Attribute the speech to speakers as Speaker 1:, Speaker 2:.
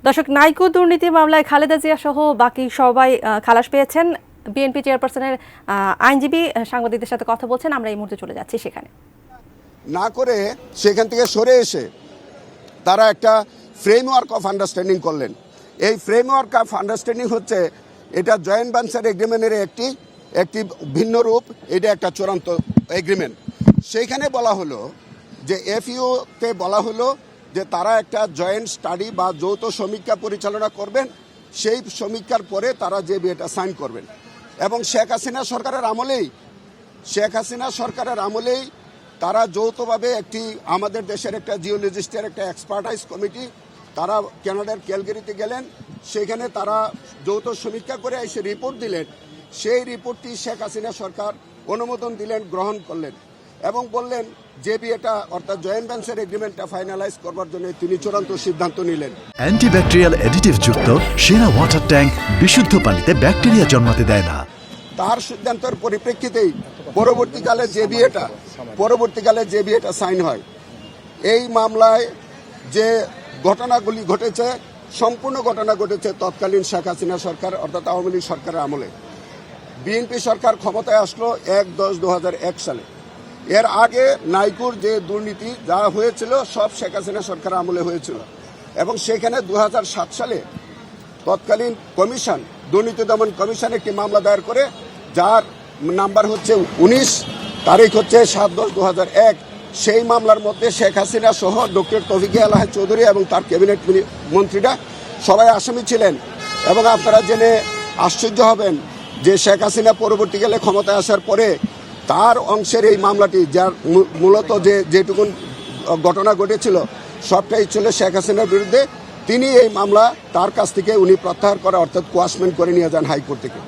Speaker 1: দর্শক, নাইকো দুর্নীতি মামলায় খালেদা জিয়া সহ বাকি সবাই খালাস পেয়েছেন। বিএনপি চেয়ারপারসনের আইনজীবী সাংবাদিকদের সাথে কথা বলছেন। আমরা এই মুহূর্তে চলে যাচ্ছি সেখানে।
Speaker 2: না করে সেখান থেকে সরে এসে তারা একটা ফ্রেমওয়ার্ক অফ আন্ডারস্ট্যান্ডিং করলেন। এই ফ্রেমওয়ার্ক অফ আন্ডারস্ট্যান্ডিং হচ্ছে এটা জয়েন্ট ভেঞ্চার এগ্রিমেন্টের একটি ভিন্ন রূপ। এটা একটা চূড়ান্ত এগ্রিমেন্ট। সেইখানে বলা হলো যে এফইউতে বলা হলো যে তারা একটা জয়েন্ট স্টাডি বা যৌথ সমীক্ষা পরিচালনা করবেন। সেই সমীক্ষার পরে তারা যে বিয়েটা সাইন করবেন। এবং শেখ হাসিনা সরকারের আমলেই তারা যৌথভাবে আমাদের দেশের একটা জিওলজিস্টের একটা এক্সপার্টাইজ কমিটি তারা কানাডার ক্যালগারিতে গেলেন। সেখানে তারা যৌথ সমীক্ষা করে এসে রিপোর্ট দিলেন। সেই রিপোর্টটি শেখ হাসিনা সরকার অনুমোদন দিলেন, গ্রহণ করলেন এবং বললেন যে বিয়েটা অর্থাৎ জয়েন্ট ভেঞ্চার এগ্রিমেন্টটা ফাইনালাইজ করবার জন্য তিনি চূড়ান্ত সিদ্ধান্ত নিলেন।
Speaker 3: অ্যান্টিব্যাকটেরিয়াল অ্যাডিটিভ যুক্ত সেরা ওয়াটার ট্যাঙ্ক বিশুদ্ধ পানিতে ব্যাকটেরিয়া জন্মাতে দেয় না। তার
Speaker 2: সিদ্ধান্তের পরিপ্রেক্ষিতেই পরবর্তীকালে যে বিয়েটা সাইন হয়। এই মামলায় যে ঘটনাগুলি ঘটেছে, সম্পূর্ণ ঘটনা ঘটেছে তৎকালীন শেখ হাসিনা সরকার অর্থাৎ আওয়ামী লীগ সরকারের আমলে। বিএনপি সরকার ক্ষমতায় আসলো ১/১০/২০০১ সালে। এর আগে নাইকুর যে দুর্নীতি যা হয়েছিল সব শেখ হাসিনা সরকারের আমলে হয়েছিল এবং সেখানে ২০০৭ সালে তৎকালীন কমিশন, দুর্নীতি দমন কমিশন একটি মামলা দায়ের করে, যার নাম্বার হচ্ছে ১৯, তারিখ হচ্ছে ৭/১০/২০০১। সেই মামলার মধ্যে শেখ হাসিনা সহ ডক্টর তৌফিক আলাহ চৌধুরী এবং তার ক্যাবিনেট মন্ত্রীরা সবাই আসামি ছিলেন। এবং আপনারা জেনে আশ্চর্য হবেন যে শেখ হাসিনা পরবর্তীকালে ক্ষমতায় আসার পরে তার অংশের এই মামলাটি, যার মূলত যেটুকুন ঘটনা ঘটেছিল সবটাই ছিল শেখ হাসিনার বিরুদ্ধে। তিনি এই মামলা তার কাছ থেকে উনি প্রত্যাহার করা অর্থাৎ কোয়াশমেন্ট করে নিয়ে যান হাইকোর্ট থেকে।